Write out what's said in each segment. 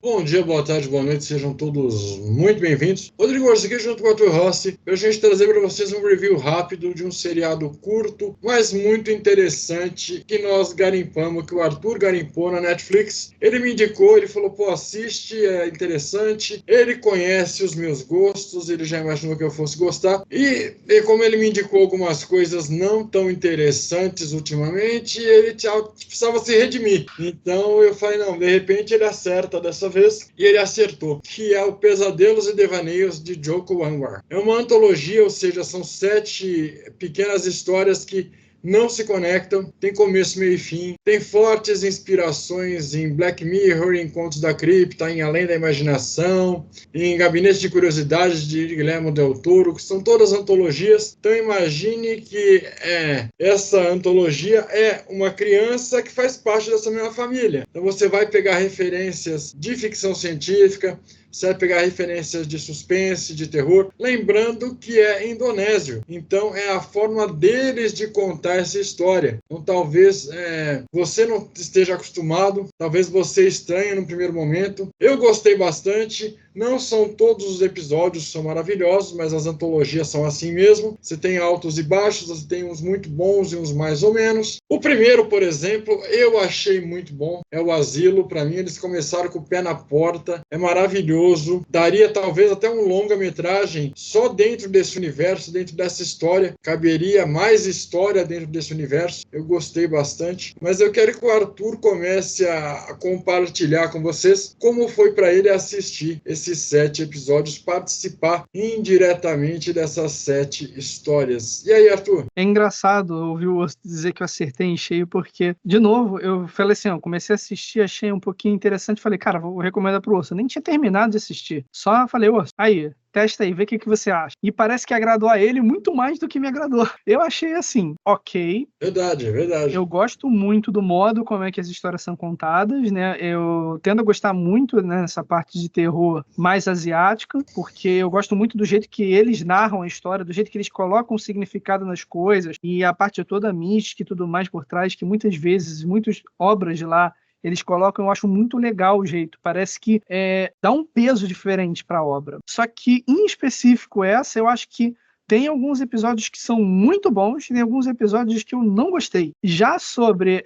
Bom dia, boa tarde, boa noite, sejam todos muito bem-vindos. Rodrigo Orsi aqui junto com o Arthur Rossi, para a gente trazer para vocês um review rápido de um seriado curto, mas muito interessante, que nós garimpamos, que o Arthur garimpou na Netflix. Ele me indicou, ele falou, pô, assiste, é interessante. Ele conhece os meus gostos, ele já imaginou que eu fosse gostar. E como ele me indicou algumas coisas não tão interessantes ultimamente, ele precisava se redimir. Então eu falei, não, de repente ele acerta dessa vez, e ele acertou, que é o Pesadelos e Devaneios de Joko Anwar. É uma antologia, ou seja, são 7 pequenas histórias que não se conectam, tem começo, meio e fim, tem fortes inspirações em Black Mirror, em Contos da Cripta, em Além da Imaginação, em Gabinete de Curiosidades de Guillermo del Toro, que são todas antologias. Então imagine que essa antologia é uma criança que faz parte dessa mesma família. Então você vai pegar referências de ficção científica, você vai pegar referências de suspense, de terror, lembrando que é indonésio. Então é a forma deles de contar essa história. Então talvez você não esteja acostumado, talvez você estranhe no primeiro momento. Eu gostei bastante. Não são todos os episódios são maravilhosos, mas as antologias são assim mesmo. Você tem altos e baixos, você tem uns muito bons e uns mais ou menos. O primeiro, por exemplo, eu achei muito bom. É o Asilo. Para mim, eles começaram com o pé na porta. É maravilhoso. Daria talvez até um longa-metragem só dentro desse universo, dentro dessa história. Caberia mais história dentro desse universo. Eu gostei bastante. Mas eu quero que o Arthur comece a compartilhar com vocês como foi para ele assistir esses 7 episódios, participar indiretamente dessas 7 histórias. E aí, Arthur? É engraçado ouvir o Osso dizer que eu acertei em cheio, porque, de novo, eu falei assim, eu comecei a assistir, achei um pouquinho interessante, falei, cara, vou recomendar pro Osso. Eu nem tinha terminado de assistir, só falei, Osso, aí, testa aí, vê o que você acha. E parece que agradou a ele muito mais do que me agradou. Eu achei assim, ok. Verdade, é verdade. Eu gosto muito do modo como é que as histórias são contadas, né? Eu tendo a gostar muito, né, nessa parte de terror mais asiática, porque eu gosto muito do jeito que eles narram a história, do jeito que eles colocam o significado nas coisas e a parte toda mística e tudo mais por trás, que muitas vezes, muitas obras de lá, eles colocam, eu acho muito legal o jeito. Parece que dá um peso diferente para a obra. Só que, em específico, essa, eu acho que tem alguns episódios que são muito bons e tem alguns episódios que eu não gostei. Já sobre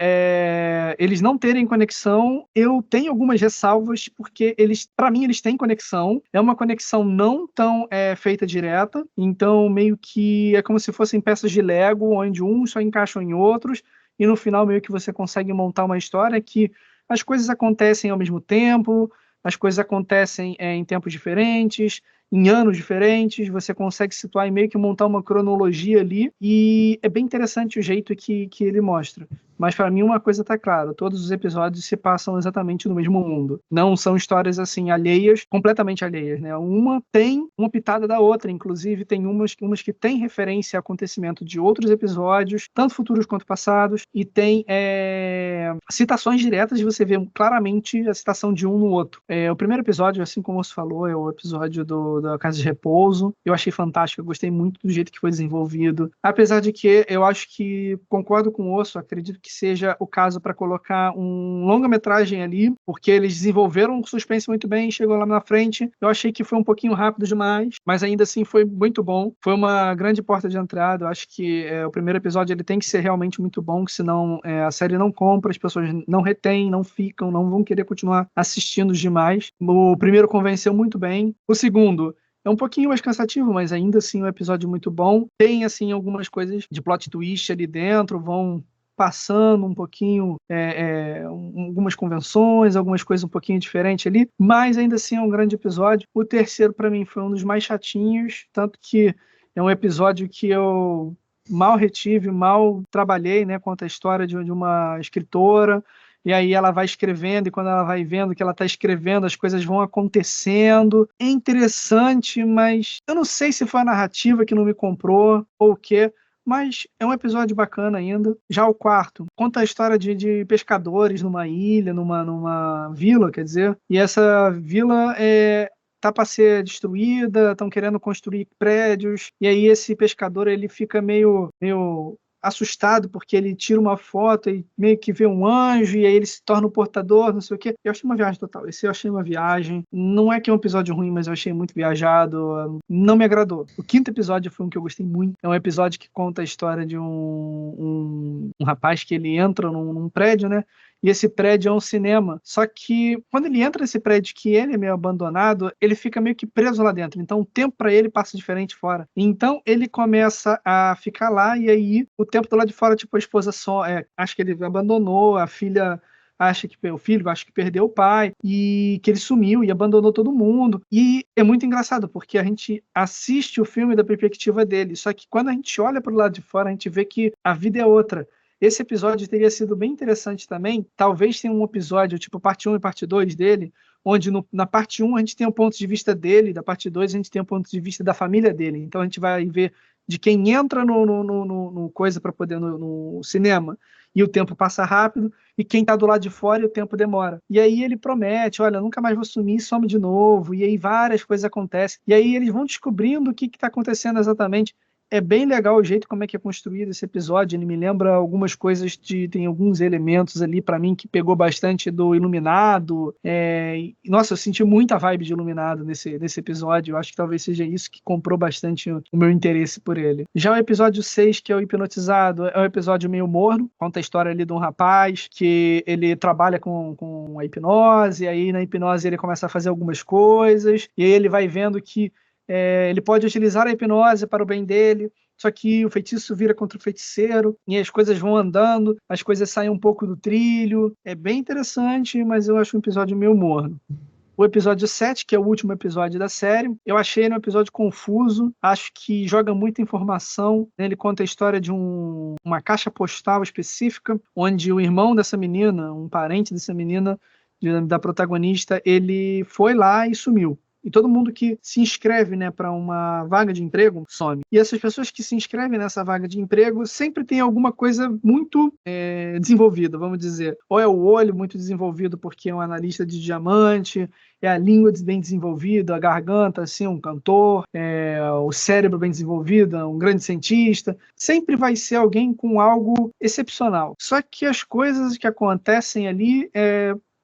eles não terem conexão, eu tenho algumas ressalvas, porque para mim, eles têm conexão. É uma conexão não tão feita direta, então meio que é como se fossem peças de Lego, onde uns só encaixam em outros, e no final meio que você consegue montar uma história que as coisas acontecem ao mesmo tempo, as coisas acontecem em tempos diferentes, em anos diferentes, você consegue situar e meio que montar uma cronologia ali, e é bem interessante o jeito que ele mostra. Mas para mim uma coisa tá clara, todos os episódios se passam exatamente no mesmo mundo. Não são histórias assim alheias, completamente alheias, né? Uma tem uma pitada da outra, inclusive tem umas que têm referência a acontecimento de outros episódios, tanto futuros quanto passados, e tem citações diretas de você ver claramente a citação de um no outro. O primeiro episódio, assim como você falou, é o episódio da Casa de Repouso. Eu achei fantástico, eu gostei muito do jeito que foi desenvolvido. Apesar de que eu acho que, concordo com o Osso, acredito que seja o caso para colocar um longa-metragem ali, porque eles desenvolveram um suspense muito bem, chegou lá na frente. Eu achei que foi um pouquinho rápido demais, mas ainda assim foi muito bom. Foi uma grande porta de entrada. Eu acho que o primeiro episódio ele tem que ser realmente muito bom, que senão a série não compra, as pessoas não retêm, não ficam, não vão querer continuar assistindo demais. O primeiro convenceu muito bem. O segundo é um pouquinho mais cansativo, mas ainda assim um episódio muito bom. Tem, assim, algumas coisas de plot twist ali dentro, vão passando um pouquinho algumas convenções, algumas coisas um pouquinho diferentes ali, mas ainda assim é um grande episódio. O terceiro, para mim, foi um dos mais chatinhos, tanto que é um episódio que eu mal retive, mal trabalhei, né, conta a história de uma escritora, e aí ela vai escrevendo, e quando ela vai vendo que ela está escrevendo, as coisas vão acontecendo. É interessante, mas eu não sei se foi a narrativa que não me comprou ou o quê, mas é um episódio bacana ainda. Já o quarto conta a história de pescadores numa ilha, numa vila, quer dizer, e essa vila tá para ser destruída, estão querendo construir prédios, e aí esse pescador ele fica meio assustado porque ele tira uma foto e meio que vê um anjo e aí ele se torna o portador, não sei o quê. Eu achei uma viagem total. Esse eu achei uma viagem. Não é que é um episódio ruim, mas eu achei muito viajado. Não me agradou. O 5º episódio foi um que eu gostei muito. É um episódio que conta a história de um rapaz que ele entra num prédio, né? E esse prédio é um cinema. Só que quando ele entra nesse prédio que ele é meio abandonado, ele fica meio que preso lá dentro. Então o tempo para ele passa diferente fora. Então ele começa a ficar lá e aí o tempo do lado de fora, tipo, a esposa só acha que ele abandonou, a filha acha que o filho acha que perdeu o pai e que ele sumiu e abandonou todo mundo. E é muito engraçado porque a gente assiste o filme da perspectiva dele, só que quando a gente olha para o lado de fora, a gente vê que a vida é outra. Esse episódio teria sido bem interessante também. Talvez tenha um episódio, tipo parte 1 e parte 2 dele, onde na parte 1 a gente tem o ponto de vista dele, da parte 2 a gente tem o ponto de vista da família dele. Então a gente vai ver de quem entra no coisa para poder no cinema e o tempo passa rápido, e quem está do lado de fora e o tempo demora. E aí ele promete, olha, nunca mais vou sumir, some de novo, e aí várias coisas acontecem. E aí eles vão descobrindo o que está acontecendo exatamente. É bem legal o jeito como é que é construído esse episódio. Ele me lembra algumas coisas, tem alguns elementos ali para mim que pegou bastante do Iluminado. Nossa, eu senti muita vibe de Iluminado nesse episódio. Eu acho que talvez seja isso que comprou bastante o meu interesse por ele. Já o episódio 6, que é o Hipnotizado, é um episódio meio morno. Conta a história ali de um rapaz que ele trabalha com a hipnose, e aí na hipnose ele começa a fazer algumas coisas, e aí ele vai vendo que ele pode utilizar a hipnose para o bem dele, só que o feitiço vira contra o feiticeiro, e as coisas vão andando, as coisas saem um pouco do trilho. É bem interessante, mas eu acho um episódio meio morno. O episódio 7, que é o último episódio da série, eu achei um episódio confuso, acho que joga muita informação. Ele conta a história de uma caixa postal específica, onde o irmão dessa menina, um parente dessa menina, da protagonista, ele foi lá e sumiu. E todo mundo que se inscreve, né, para uma vaga de emprego some. E essas pessoas que se inscrevem nessa vaga de emprego sempre tem alguma coisa muito desenvolvida, vamos dizer. Ou é o olho muito desenvolvido porque é um analista de diamante, é a língua bem desenvolvida, a garganta, assim, um cantor, o cérebro bem desenvolvido, um grande cientista. Sempre vai ser alguém com algo excepcional. Só que as coisas que acontecem ali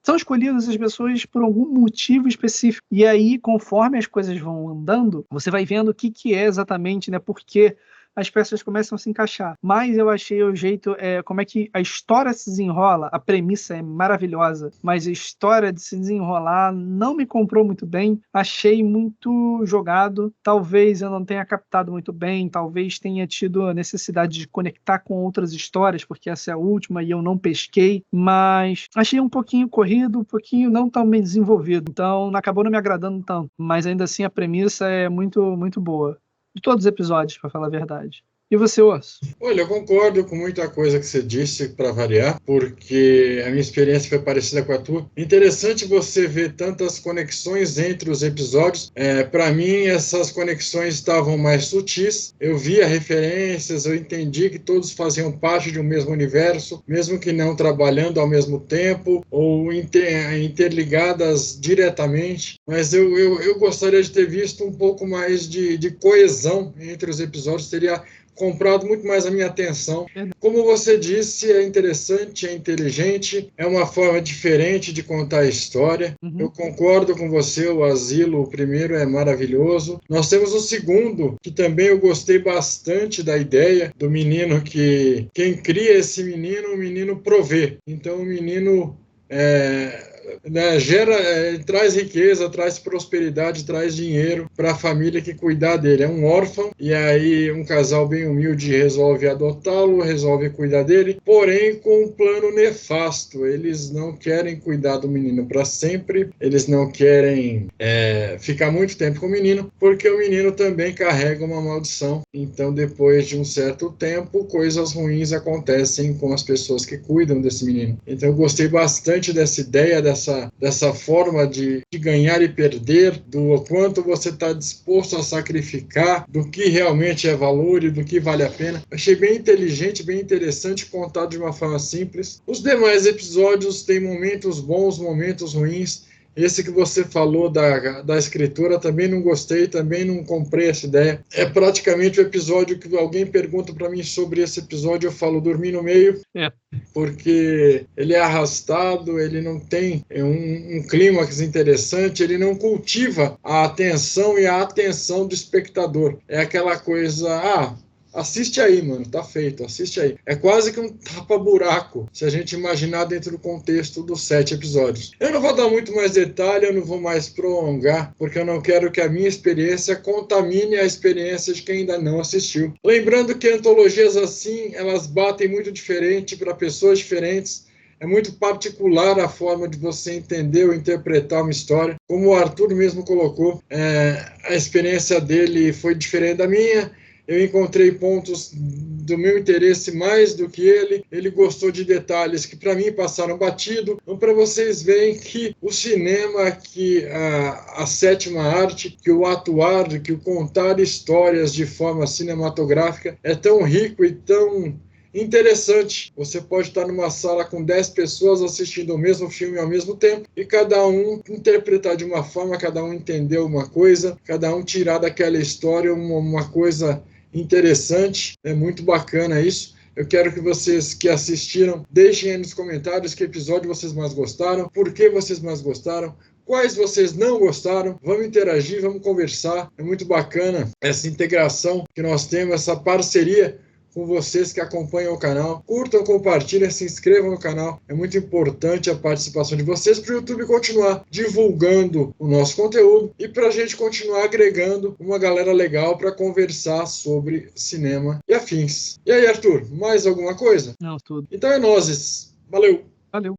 são escolhidas as pessoas por algum motivo específico. E aí, conforme as coisas vão andando, você vai vendo o que é exatamente, né? Por que as peças começam a se encaixar. Mas eu achei o jeito, como é que a história se desenrola, a premissa é maravilhosa, mas a história de se desenrolar não me comprou muito bem, achei muito jogado, talvez eu não tenha captado muito bem, talvez tenha tido a necessidade de conectar com outras histórias, porque essa é a última e eu não pesquei, mas achei um pouquinho corrido, um pouquinho não tão bem desenvolvido, então acabou não me agradando tanto, mas ainda assim a premissa é muito, muito boa. De todos os episódios, para falar a verdade. E você, Orso? Olha, eu concordo com muita coisa que você disse, para variar, porque a minha experiência foi parecida com a tua. Interessante você ver tantas conexões entre os episódios. Para mim, essas conexões estavam mais sutis. Eu via referências, eu entendi que todos faziam parte de um mesmo universo, mesmo que não trabalhando ao mesmo tempo ou interligadas diretamente. Mas eu gostaria de ter visto um pouco mais de coesão entre os episódios. Teria comprado muito mais a minha atenção. Como você disse, é interessante, é inteligente, é uma forma diferente de contar a história. Eu concordo com você, o Asilo, o primeiro é maravilhoso. Nós temos o segundo, que também eu gostei bastante da ideia do menino que quem cria esse menino, o menino provê. Então o menino traz riqueza, traz prosperidade, traz dinheiro para a família que cuidar dele. É um órfão, e aí um casal bem humilde resolve adotá-lo, resolve cuidar dele, porém com um plano nefasto. Eles não querem cuidar do menino para sempre, eles não querem ficar muito tempo com o menino, porque o menino também carrega uma maldição. Então, depois de um certo tempo, coisas ruins acontecem com as pessoas que cuidam desse menino. Então, eu gostei bastante dessa ideia, dessa forma de ganhar e perder, do quanto você está disposto a sacrificar, do que realmente é valor e do que vale a pena. Achei bem inteligente, bem interessante, contado de uma forma simples. Os demais episódios têm momentos bons, momentos ruins. Esse que você falou da escritora, também não gostei, também não comprei essa ideia. É praticamente o episódio que alguém pergunta para mim sobre esse episódio, eu falo, dormi no meio, porque ele é arrastado, ele não tem um clímax interessante, ele não cultiva a atenção e a atenção do espectador. É aquela coisa, assiste aí, mano, tá feito, assiste aí. É quase que um tapa-buraco, se a gente imaginar dentro do contexto dos 7 episódios. Eu não vou dar muito mais detalhe, eu não vou mais prolongar, porque eu não quero que a minha experiência contamine a experiência de quem ainda não assistiu. Lembrando que antologias assim, elas batem muito diferente para pessoas diferentes. É muito particular a forma de você entender ou interpretar uma história. Como o Arthur mesmo colocou, a experiência dele foi diferente da minha. Eu encontrei pontos do meu interesse mais do que ele. Ele gostou de detalhes que para mim passaram batido. Então, para vocês verem que o cinema, que a sétima arte, que o atuar, que o contar histórias de forma cinematográfica é tão rico e tão interessante. Você pode estar numa sala com 10 pessoas assistindo o mesmo filme ao mesmo tempo e cada um interpretar de uma forma, cada um entender uma coisa, cada um tirar daquela história uma coisa interessante. É muito bacana isso. Eu quero que vocês que assistiram deixem aí nos comentários que episódio vocês mais gostaram, por que vocês mais gostaram, quais vocês não gostaram. Vamos interagir, vamos conversar. É muito bacana essa integração que nós temos, essa parceria com vocês que acompanham o canal. Curtam, compartilhem, se inscrevam no canal. É muito importante a participação de vocês para o YouTube continuar divulgando o nosso conteúdo e para a gente continuar agregando uma galera legal para conversar sobre cinema e afins. E aí, Arthur, mais alguma coisa? Não, tudo. Então é nóis. Valeu!